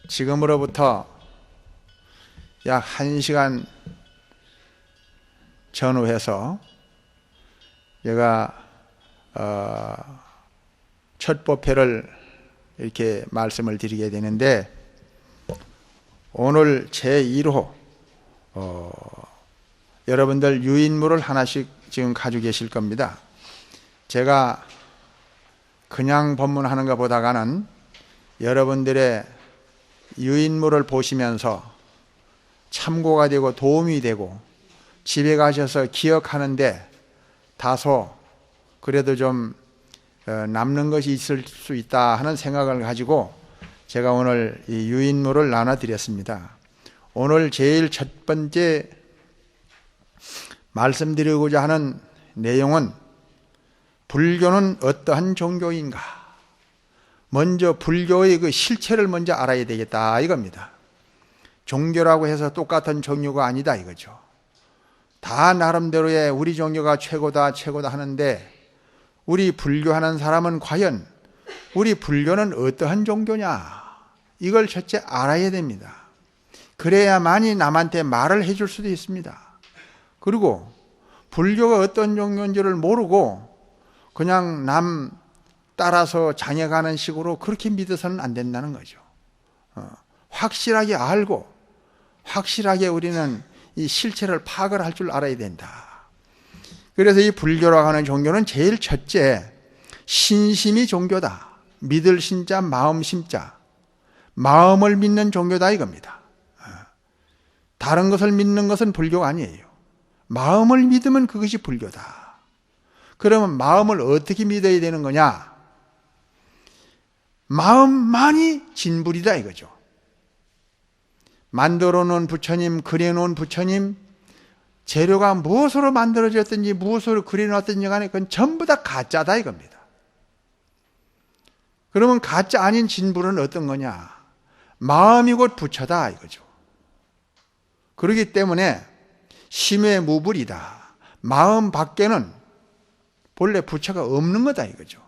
지금으로부터 약 1시간 전후해서 제가 첫 법회를 이렇게 말씀을 드리게 되는데, 오늘 제1호 여러분들 유인물을 하나씩 지금 가지고 계실 겁니다. 제가 그냥 법문하는 것보다는 여러분들의 유인물을 보시면서 참고가 되고 도움이 되고 집에 가셔서 기억하는데 다소 그래도 좀 남는 것이 있을 수 있다 하는 생각을 가지고 제가 오늘 이 유인물을 나눠드렸습니다. 오늘 제일 첫 번째 말씀드리고자 하는 내용은 불교는 어떠한 종교인가? 먼저 불교의 그 실체를 먼저 알아야 되겠다 이겁니다. 종교라고 해서 똑같은 종교가 아니다 이거죠. 다 나름대로의 우리 종교가 최고다 하는데, 우리 불교하는 사람은 과연 우리 불교는 어떠한 종교냐, 이걸 첫째 알아야 됩니다. 그래야만이 남한테 말을 해줄 수도 있습니다. 그리고 불교가 어떤 종교인지를 모르고 그냥 남 따라서 장해가는 식으로 그렇게 믿어서는 안 된다는 거죠. 확실하게 알고 확실하게 우리는 이 실체를 파악을 할 줄 알아야 된다. 그래서 이 불교라고 하는 종교는 제일 첫째 신심이 종교다. 믿을 신자, 마음 심자, 마음을 믿는 종교다 이겁니다. 다른 것을 믿는 것은 불교가 아니에요. 마음을 믿으면 그것이 불교다. 그러면 마음을 어떻게 믿어야 되는 거냐? 마음만이 진불이다 이거죠. 만들어 놓은 부처님, 그려 놓은 부처님, 재료가 무엇으로 만들어졌든지 무엇으로 그려 놨든지 간에 그건 전부 다 가짜다 이겁니다. 그러면 가짜 아닌 진불은 어떤 거냐? 마음이 곧 부처다 이거죠. 그렇기 때문에 심외무불이다. 마음 밖에는 본래 부처가 없는 거다 이거죠.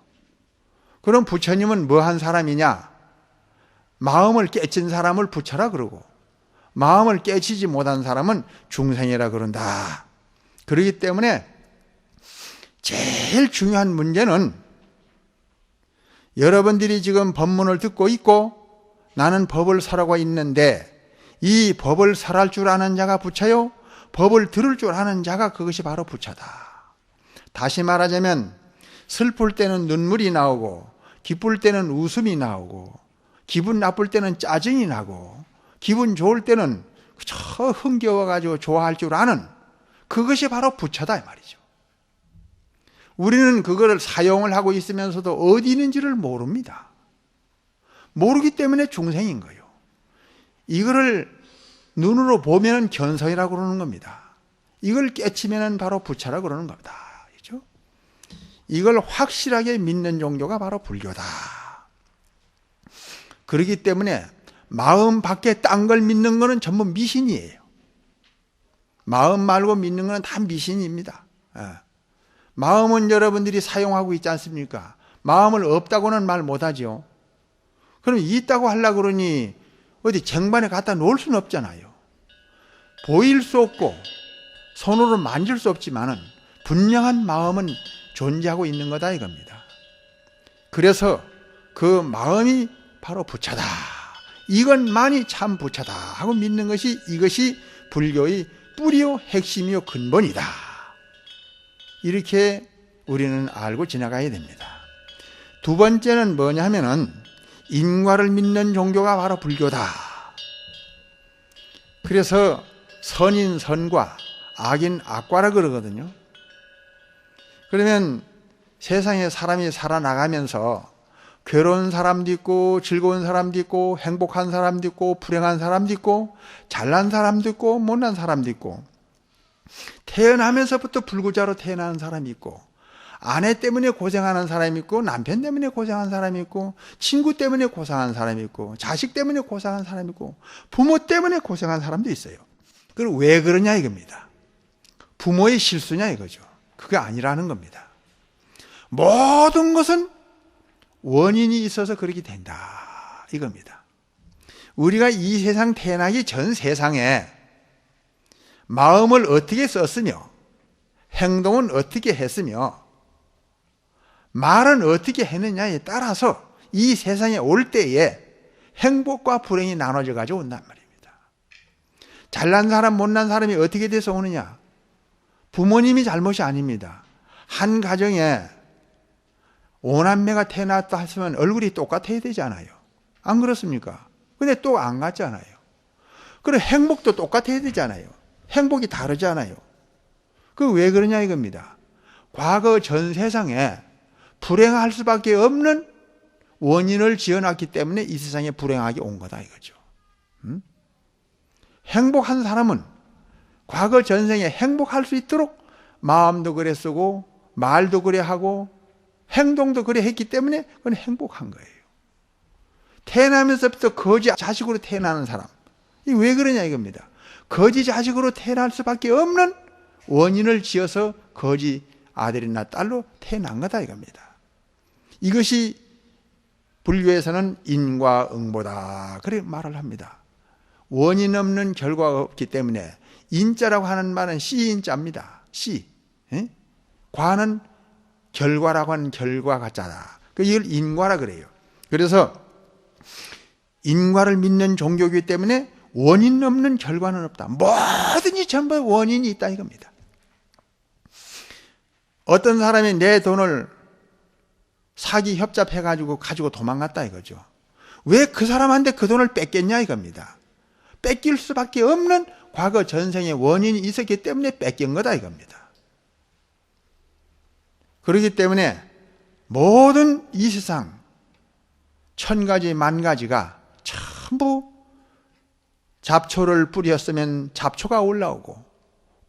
그럼 부처님은 뭐 한 사람이냐? 마음을 깨친 사람을 부처라 그러고, 마음을 깨치지 못한 사람은 중생이라 그런다. 그렇기 때문에 제일 중요한 문제는, 여러분들이 지금 법문을 듣고 있고 나는 법을 설하고 있는데, 이 법을 설할 줄 아는 자가 부처요, 법을 들을 줄 아는 자가 그것이 바로 부처다. 다시 말하자면 슬플 때는 눈물이 나오고, 기쁠 때는 웃음이 나오고, 기분 나쁠 때는 짜증이 나고, 기분 좋을 때는 저 흥겨워가지고 좋아할 줄 아는 그것이 바로 부처다 이 말이죠. 우리는 그거를 사용을 하고 있으면서도 어디 있는지를 모릅니다. 모르기 때문에 중생인 거예요. 이거를 눈으로 보면 견성이라고 그러는 겁니다. 이걸 깨치면 바로 부처라고 그러는 겁니다. 그렇죠? 이걸 확실하게 믿는 종교가 바로 불교다. 그렇기 때문에 마음 밖에 딴 걸 믿는 거는 전부 미신이에요. 마음 말고 믿는 거는 다 미신입니다. 마음은 여러분들이 사용하고 있지 않습니까? 마음을 없다고는 말 못하죠. 그럼 있다고 하려고 그러니 어디 쟁반에 갖다 놓을 수는 없잖아요. 보일 수 없고 손으로 만질 수 없지만은 분명한 마음은 존재하고 있는 거다 이겁니다. 그래서 그 마음이 바로 부처다. 이것만이 참 부처다 하고 믿는 것이, 이것이 불교의 뿌리요 핵심이요 근본이다. 이렇게 우리는 알고 지나가야 됩니다. 두 번째는 뭐냐 하면은 인과를 믿는 종교가 바로 불교다. 그래서 선인 선과, 악인 악과라 그러거든요. 그러면 세상에 사람이 살아나가면서 괴로운 사람도 있고 즐거운 사람도 있고 행복한 사람도 있고 불행한 사람도 있고 잘난 사람도 있고 못난 사람도 있고, 태어나면서부터 불구자로 태어나는 사람이 있고, 아내 때문에 고생하는 사람이 있고, 남편 때문에 고생하는 사람이 있고, 친구 때문에 고생하는 사람이 있고, 자식 때문에 고생하는 사람이 있고, 부모 때문에 고생하는 사람도 있어요. 그럼 왜 그러냐 이겁니다. 부모의 실수냐 이거죠. 그게 아니라는 겁니다. 모든 것은 원인이 있어서 그렇게 된다 이겁니다. 우리가 이 세상 태어나기 전 세상에 마음을 어떻게 썼으며 행동은 어떻게 했으며 말은 어떻게 했느냐에 따라서 이 세상에 올 때에 행복과 불행이 나눠져 가지고 온단 말입니다. 잘난 사람 못난 사람이 어떻게 돼서 오느냐? 부모님이 잘못이 아닙니다. 한 가정에 오남매가 태어났다 했으면 얼굴이 똑같아야 되잖아요. 안 그렇습니까? 근데 또 안 같잖아요. 그리고 행복도 똑같아야 되잖아요. 행복이 다르잖아요. 그 왜 그러냐 이겁니다. 과거 전 세상에 불행할 수밖에 없는 원인을 지어놨기 때문에 이 세상에 불행하게 온 거다 이거죠. 행복한 사람은 과거 전생에 행복할 수 있도록 마음도 그래 쓰고 말도 그래 하고 행동도 그래 했기 때문에 그건 행복한 거예요. 태어나면서부터 거지 자식으로 태어나는 사람, 이 왜 그러냐 이겁니다. 거지 자식으로 태어날 수밖에 없는 원인을 지어서 거지 아들이나 딸로 태어난 거다 이겁니다. 이것이 불교에서는 인과응보다 그렇게 말을 합니다. 원인 없는 결과가 없기 때문에 인자라고 하는 말은 씨인자입니다. 씨. 과는 결과라고 하는 결과 같잖아. 이걸 인과라 그래요. 그래서 인과를 믿는 종교이기 때문에 원인 없는 결과는 없다. 뭐든지 전부 원인이 있다 이겁니다. 어떤 사람이 내 돈을 사기 협잡해가지고 가지고 도망갔다 이거죠. 왜 그 사람한테 그 돈을 뺏겼냐 이겁니다. 뺏길 수밖에 없는 과거 전생의 원인이 있었기 때문에 뺏긴 거다 이겁니다. 그렇기 때문에 모든 이 세상 천 가지 만 가지가 전부 잡초를 뿌렸으면 잡초가 올라오고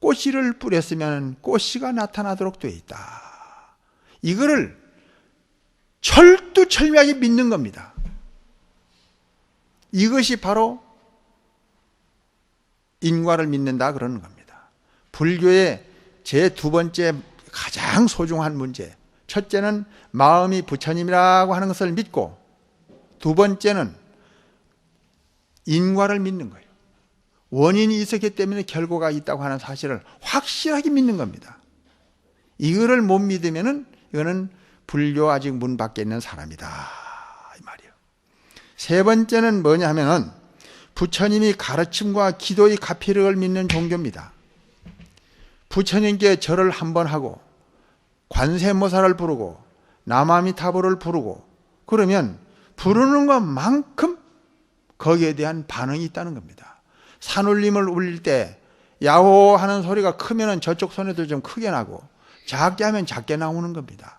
꽃씨를 뿌렸으면 꽃씨가 나타나도록 되어 있다. 이거를 철두철미하게 믿는 겁니다. 이것이 바로 인과를 믿는다 그러는 겁니다. 불교의 제 두 번째 가장 소중한 문제, 첫째는 마음이 부처님이라고 하는 것을 믿고 두 번째는 인과를 믿는 거예요. 원인이 있었기 때문에 결과가 있다고 하는 사실을 확실하게 믿는 겁니다. 이거를 못 믿으면은 이거는 불교 아직 문 밖에 있는 사람이다 이 말이에요. 세 번째는 뭐냐 하면은 부처님이 가르침과 기도의 가피력을 믿는 종교입니다. 부처님께 절을 한번 하고 관세음보살을 부르고 나마미타불을 부르고 그러면 부르는 것만큼 거기에 대한 반응이 있다는 겁니다. 산울림을 울릴 때 야호 하는 소리가 크면은 저쪽 손에도 좀 크게 나고 작게 하면 작게 나오는 겁니다.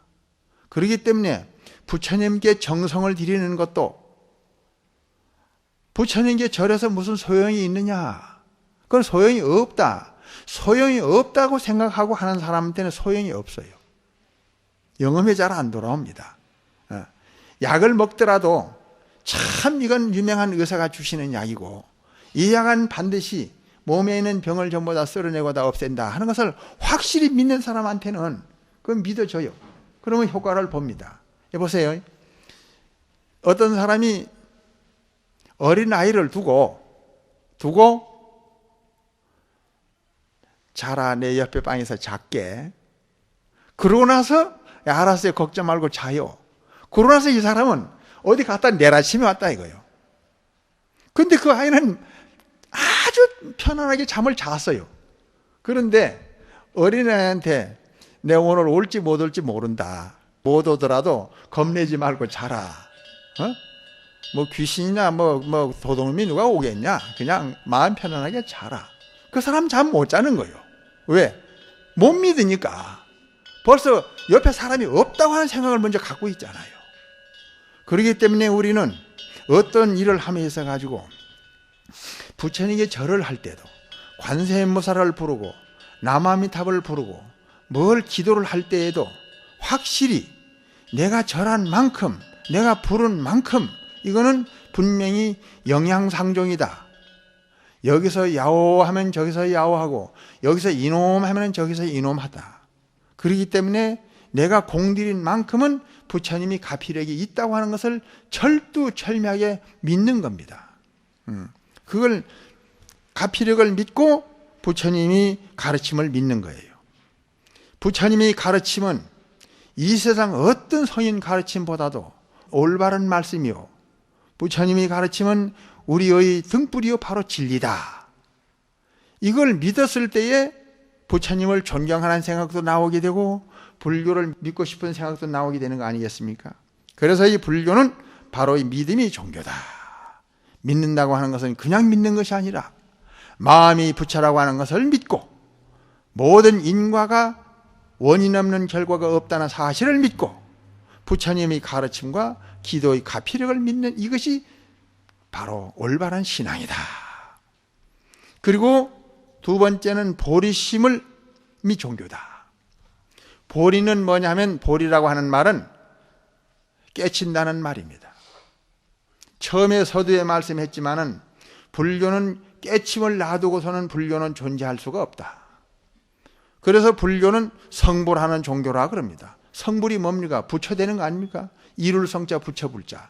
그렇기 때문에 부처님께 정성을 드리는 것도 부처님께 절에서 무슨 소용이 있느냐? 그건 소용이 없다. 소용이 없다고 생각하고 하는 사람한테는 소용이 없어요. 영험이 잘 안 돌아옵니다. 약을 먹더라도 참 이건 유명한 의사가 주시는 약이고 이 약은 반드시 몸에 있는 병을 전부 다 쓸어내고 다 없앤다 하는 것을 확실히 믿는 사람한테는 그건 믿어져요. 그러면 효과를 봅니다. 보세요. 어떤 사람이 어린아이를 두고 자라 내 옆에 방에서 작게 그러고 나서 야, 알았어요. 걱정 말고 자요. 그러고 나서 이 사람은 어디 갔다 내일 아침에 왔다 이거예요. 근데 그 아이는 아주 편안하게 잠을 잤어요. 그런데 어린아이한테 내 오늘 올지 못 올지 모른다. 못 오더라도 겁내지 말고 자라. 뭐 귀신이나 뭐 도둑놈이 누가 오겠냐? 그냥 마음 편안하게 자라. 그 사람 잠 못 자는 거예요. 왜? 못 믿으니까. 벌써 옆에 사람이 없다고 하는 생각을 먼저 갖고 있잖아요. 그렇기 때문에 우리는 어떤 일을 하면서 가지고 부처님께 절을 할 때도 관세음보살을 부르고 나마미탑을 부르고 뭘 기도를 할 때에도 확실히 내가 절한 만큼 내가 부른 만큼 이거는 분명히 영양상종이다. 여기서 야오하면 저기서 야오하고 여기서 이놈하면 저기서 이놈하다. 그렇기 때문에 내가 공들인 만큼은 부처님이 가피력이 있다고 하는 것을 철두철미하게 믿는 겁니다. 그걸 가피력을 믿고 부처님이 가르침을 믿는 거예요. 부처님이 가르침은 이 세상 어떤 성인 가르침보다도 올바른 말씀이요, 부처님이 가르침은 우리의 등불이요 바로 진리다. 이걸 믿었을 때에 부처님을 존경하는 생각도 나오게 되고 불교를 믿고 싶은 생각도 나오게 되는 거 아니겠습니까? 그래서 이 불교는 바로 이 믿음이 종교다. 믿는다고 하는 것은 그냥 믿는 것이 아니라 마음이 부처라고 하는 것을 믿고 모든 인과가 원인 없는 결과가 없다는 사실을 믿고 부처님의 가르침과 기도의 가피력을 믿는 이것이 바로 올바른 신앙이다. 그리고 두 번째는 보리심을 미 종교다. 보리는 뭐냐면, 보리라고 하는 말은 깨친다는 말입니다. 처음에 서두에 말씀했지만은 불교는 깨침을 놔두고서는 불교는 존재할 수가 없다. 그래서 불교는 성불하는 종교라 그럽니다. 성불이 뭡니까? 부처되는 거 아닙니까? 이룰 성자 부처불자.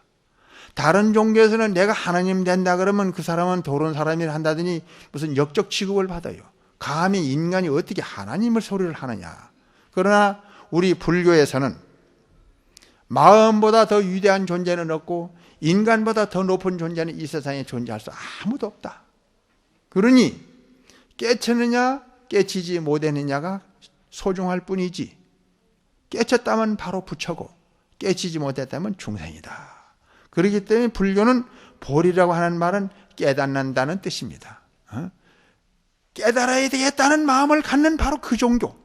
다른 종교에서는 내가 하나님 된다 그러면 그 사람은 도른 사람이라 한다더니 무슨 역적 취급을 받아요. 감히 인간이 어떻게 하나님을 소리를 하느냐. 그러나 우리 불교에서는 마음보다 더 위대한 존재는 없고 인간보다 더 높은 존재는 이 세상에 존재할 수 아무도 없다. 그러니 깨쳤느냐 깨치지 못했느냐가 소중할 뿐이지, 깨쳤다면 바로 부처고 깨치지 못했다면 중생이다. 그렇기 때문에 불교는 보리라고 하는 말은 깨닫는다는 뜻입니다. 깨달아야 되겠다는 마음을 갖는 바로 그 종교,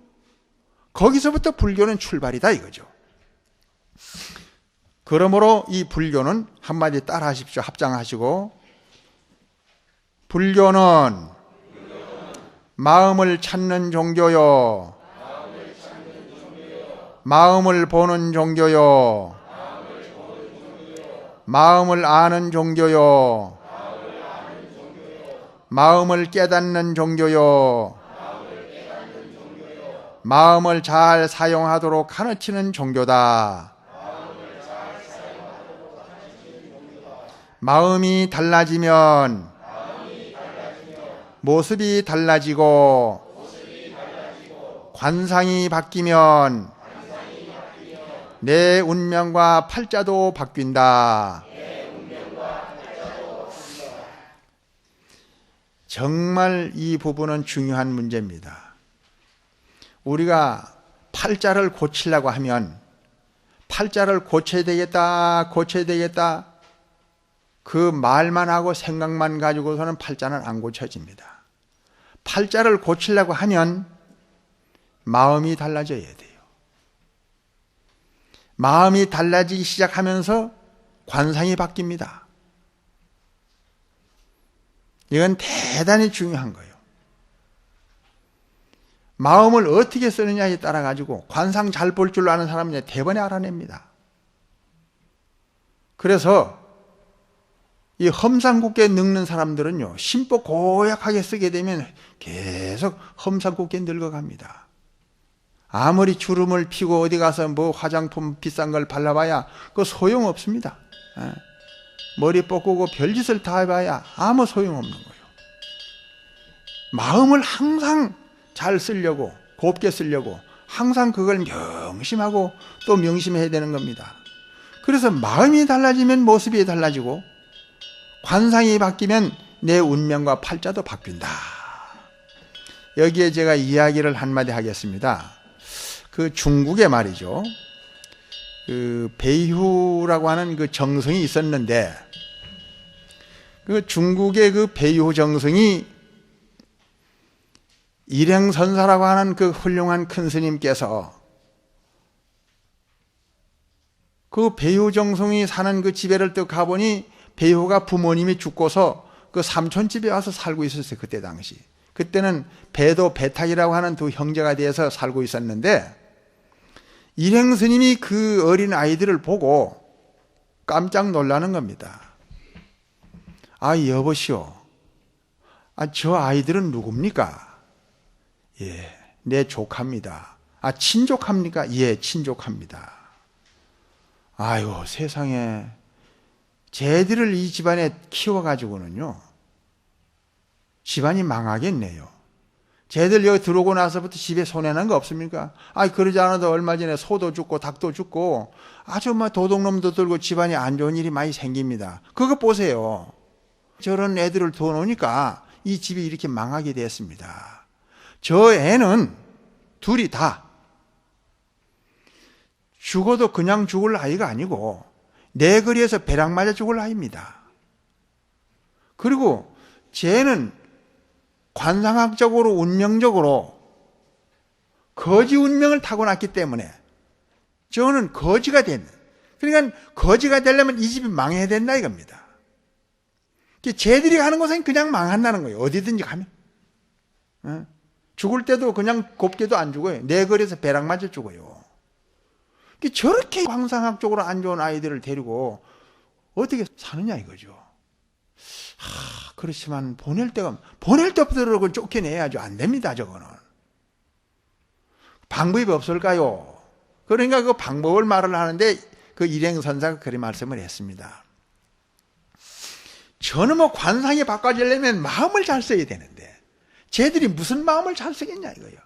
거기서부터 불교는 출발이다 이거죠. 그러므로 이 불교는 한마디 따라 하십시오. 합장하시고, 불교는 마음을 찾는 종교요, 마음을 보는 종교요, 마음을 아는 종교요, 마음을 깨닫는 종교요, 마음을 잘 사용하도록 가르치는 종교다. 마음이 달라지면 모습이 달라지고 관상이 바뀌면 내 운명과 팔자도 바뀐다. 정말 이 부분은 중요한 문제입니다. 우리가 팔자를 고치려고 하면 팔자를 고쳐야 되겠다, 고쳐야 되겠다, 그 말만 하고 생각만 가지고서는 팔자는 안 고쳐집니다. 팔자를 고치려고 하면 마음이 달라져야 돼요. 마음이 달라지기 시작하면서 관상이 바뀝니다. 이건 대단히 중요한 거예요. 마음을 어떻게 쓰느냐에 따라 가지고 관상 잘 볼 줄 아는 사람은 대번에 알아냅니다. 그래서 이 험상궂게 늙는 사람들은요, 심보 고약하게 쓰게 되면 계속 험상궂게 늙어갑니다. 아무리 주름을 피고 어디 가서 뭐 화장품 비싼 걸 발라봐야 그거 소용없습니다. 머리 볶고 별짓을 다 해봐야 아무 소용없는 거예요. 마음을 항상 잘 쓰려고, 곱게 쓰려고 항상 그걸 명심하고 또 명심해야 되는 겁니다. 그래서 마음이 달라지면 모습이 달라지고 관상이 바뀌면 내 운명과 팔자도 바뀐다. 여기에 제가 이야기를 한마디 하겠습니다. 그 중국에 말이죠, 그 베이후라고 하는 그 정성이 있었는데, 그 중국의 그 베이후 정성이 일행선사라고 하는 그 훌륭한 큰 스님께서 그 베이후 정성이 사는 그 집에를 또 가보니 베이후가 부모님이 죽고서 그 삼촌집에 와서 살고 있었어요. 그때 당시. 그때는 배도 배탁이라고 하는 두 형제가 되어서 살고 있었는데, 일행 스님이 그 어린 아이들을 보고 깜짝 놀라는 겁니다. 아, 여보시오, 저 아이들은 누굽니까? 예, 내 조카입니다. 아, 친족합니까? 예, 친족합니다. 아유, 세상에, 쟤들을 이 집안에 키워가지고는요, 집안이 망하겠네요. 쟤들 여기 들어오고 나서부터 집에 손해난 거 없습니까? 그러지 않아도 얼마 전에 소도 죽고 닭도 죽고 아주 도둑놈도 들고 집안에 안 좋은 일이 많이 생깁니다. 그거 보세요. 저런 애들을 더 놓으니까 이 집이 이렇게 망하게 됐습니다. 저 애는 둘이 다 죽어도 그냥 죽을 아이가 아니고 내 거리에서 벼락 맞아 죽을 아이입니다. 그리고 쟤는 관상학적으로 운명적으로 거지 운명을 타고났기 때문에 저는 거지가 된, 그러니까 거지가 되려면 이 집이 망해야 된다 이겁니다. 쟤들이 가는 곳은 그냥 망한다는 거예요. 어디든지 가면. 죽을 때도 그냥 곱게도 안 죽어요. 내 거리에서 벼락 맞아 죽어요. 저렇게 관상학적으로 안 좋은 아이들을 데리고 어떻게 사느냐 이거죠. 그렇지만 보낼 때부터 쫓겨내야죠. 안 됩니다, 저거는. 방법이 없을까요? 그러니까 그 방법을 말을 하는데 그 일행선사가 그런 말씀을 했습니다. 저는 관상이 바꿔지려면 마음을 잘 써야 되는데 쟤들이 무슨 마음을 잘 쓰겠냐 이거예요.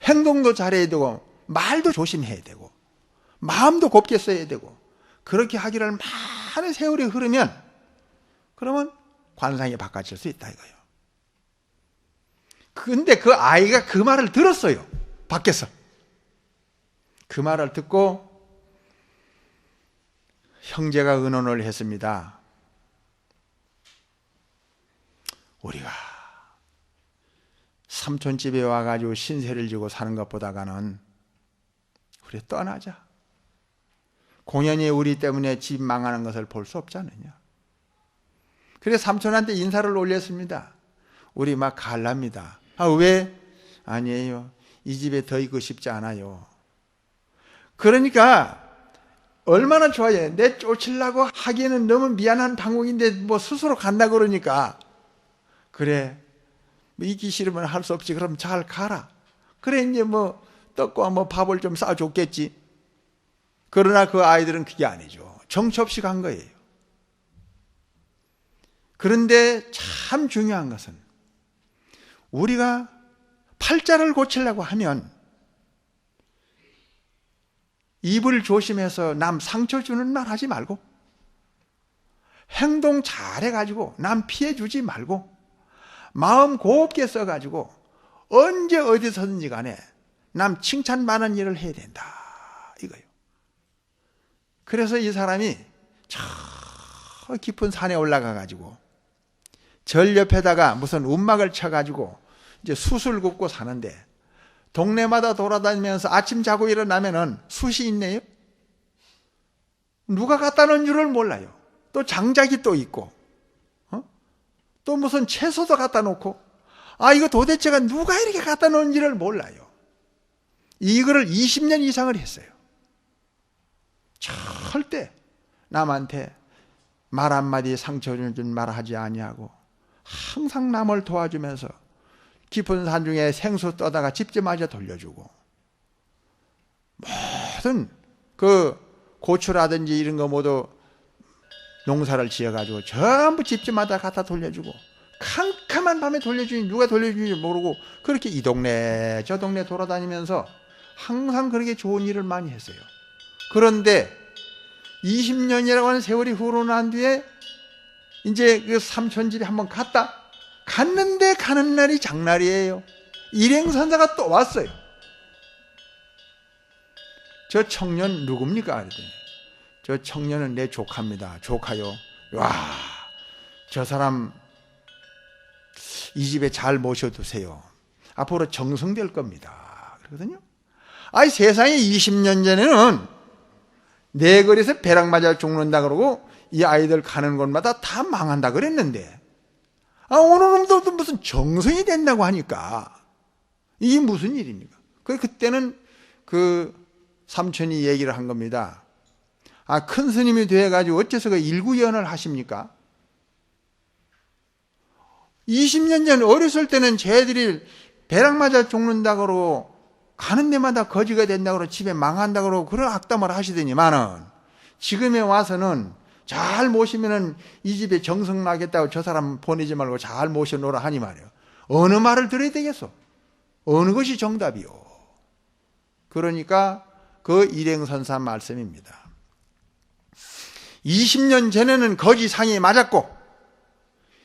행동도 잘해야 되고 말도 조심해야 되고 마음도 곱게 써야 되고 그렇게 하기를 많은 세월이 흐르면 그러면 관상이 바꿔질 수 있다 이거예요. 근데 그 아이가 그 말을 들었어요. 밖에서. 그 말을 듣고 형제가 의논을 했습니다. 우리가 삼촌 집에 와가지고 신세를 지고 사는 것보다는 우리 떠나자. 공연히 우리 때문에 집 망하는 것을 볼 수 없지 않느냐. 그래서 삼촌한테 인사를 올렸습니다. 우리 막 갈랍니다. 왜? 아니에요. 이 집에 더 있고 싶지 않아요. 그러니까 얼마나 좋아요. 내 쫓으려고 하기에는 너무 미안한 당국인데 스스로 간다 그러니까 그래. 있기 싫으면 할 수 없지. 그럼 잘 가라. 그래 이제 떡과 밥을 좀 싸줬겠지. 그러나 그 아이들은 그게 아니죠. 정처 없이 간 거예요. 그런데 참 중요한 것은 우리가 팔자를 고치려고 하면 입을 조심해서 남 상처 주는 말 하지 말고 행동 잘해가지고 남 피해 주지 말고 마음 곱게 써가지고 언제 어디서든지 간에 남 칭찬받는 일을 해야 된다 이거예요. 그래서 이 사람이 저 깊은 산에 올라가가지고 절 옆에다가 무슨 움막을 쳐가지고 이제 숯을 굽고 사는데 동네마다 돌아다니면서 아침 자고 일어나면은 숯이 있네요. 누가 갖다 놓은 줄을 몰라요. 또 장작이 또 있고 또 무슨 채소도 갖다 놓고 이거 도대체가 누가 이렇게 갖다 놓은지를 몰라요. 이거를 20년 이상을 했어요. 절대 남한테 말 한마디 상처 준 말 하지 아니하고 항상 남을 도와주면서 깊은 산 중에 생수 떠다가 집집마저 돌려주고 모든 그 고추라든지 이런 거 모두 농사를 지어가지고 전부 집집마다 갖다 돌려주고 캄캄한 밤에 돌려주니 누가 돌려주는지 모르고 그렇게 이 동네 저 동네 돌아다니면서 항상 그렇게 좋은 일을 많이 했어요. 그런데 20년이라고 하는 세월이 흐르고 난 뒤에 이제 그 삼촌 집에 한번 갔는데 가는 날이 장날이에요. 일행선사가 또 왔어요. 저 청년 누굽니까? 그랬더니 저 청년은 내 조카입니다. 조카요. 와, 저 사람 이 집에 잘 모셔두세요. 앞으로 정성될 겁니다. 그러거든요. 세상에 20년 전에는 내 거리에서 벼락 맞아 죽는다 그러고 이 아이들 가는 곳마다 다 망한다 그랬는데 오늘은 또 무슨 정성이 된다고 하니까 이게 무슨 일입니까? 그때는 그 삼촌이 얘기를 한 겁니다. 큰 스님이 돼가지고 어째서 그 일구연을 하십니까? 20년 전 어렸을 때는 쟤들이 벼락 맞아 죽는다고 그러고 가는 데마다 거지가 된다고 그러고 집에 망한다고 그러고 그런 악담을 하시더니만은 지금에 와서는 잘 모시면은 이 집에 정성 나겠다고 저 사람 보내지 말고 잘 모셔놓으라 하니 말이에요. 어느 말을 들어야 되겠어? 어느 것이 정답이요? 그러니까 그 일행선사 말씀입니다. 20년 전에는 거지상에 맞았고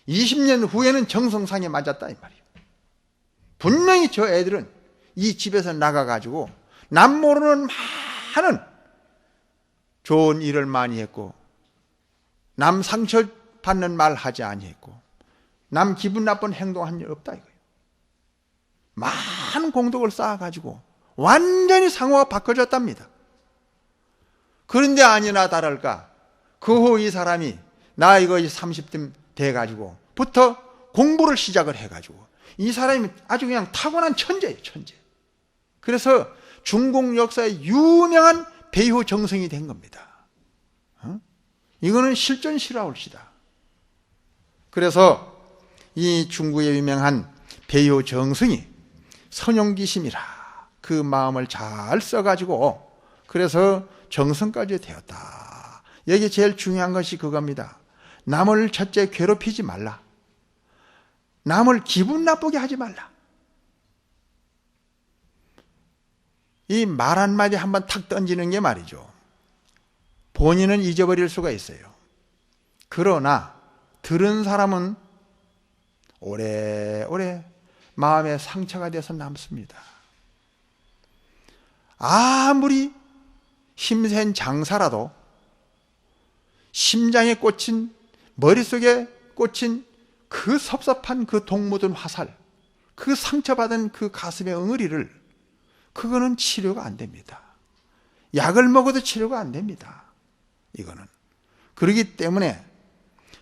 20년 후에는 정성상에 맞았다 이 말이에요. 분명히 저 애들은 이 집에서 나가가지고 남 모르는 많은 좋은 일을 많이 했고 남 상처받는 말 하지 아니했고 남 기분 나쁜 행동한 일 없다 이거예요. 많은 공덕을 쌓아가지고 완전히 상호가 바꿔졌답니다. 그런데 아니나 다를까 그 후 이 사람이 나 이거 30대 돼가지고 부터 공부를 시작을 해가지고 이 사람이 아주 그냥 타고난 천재예요, 천재. 그래서 중국 역사의 유명한 배효 정성이 된 겁니다. 이거는 실존실화올시다. 그래서 이 중국의 유명한 배효 정성이 선용기심이라 그 마음을 잘 써가지고 그래서 정성까지 되었다. 여기 제일 중요한 것이 그겁니다. 남을 첫째 괴롭히지 말라. 남을 기분 나쁘게 하지 말라. 이 말 한마디 한번 탁 던지는 게 말이죠. 본인은 잊어버릴 수가 있어요. 그러나 들은 사람은 오래오래 마음에 상처가 돼서 남습니다. 아무리 힘센 장사라도 심장에 꽂힌 머릿속에 꽂힌 그 섭섭한 그 독 묻은 화살, 그 상처받은 그 가슴의 응어리를 그거는 치료가 안 됩니다. 약을 먹어도 치료가 안 됩니다. 이거는. 그렇기 때문에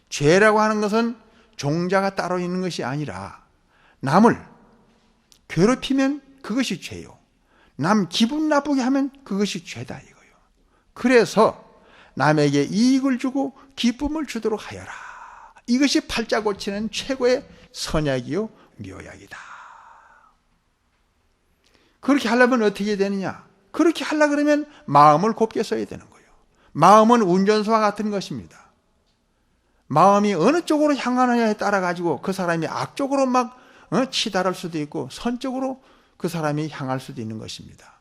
죄라고 하는 것은 종자가 따로 있는 것이 아니라 남을 괴롭히면 그것이 죄요. 남 기분 나쁘게 하면 그것이 죄다 이거요. 그래서 남에게 이익을 주고 기쁨을 주도록 하여라. 이것이 팔자 고치는 최고의 선약이요 묘약이다. 그렇게 하려면 어떻게 되느냐? 그렇게 하려고 그러면 마음을 곱게 써야 되는 거예요. 마음은 운전수와 같은 것입니다. 마음이 어느 쪽으로 향하느냐에 따라 가지고 그 사람이 악쪽으로 막 치달을 수도 있고 선쪽으로 그 사람이 향할 수도 있는 것입니다.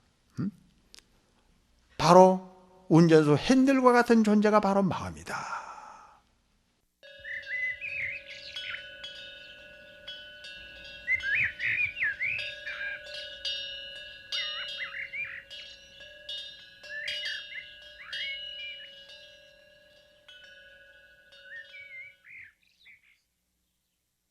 바로 운전수 핸들과 같은 존재가 바로 마음이다.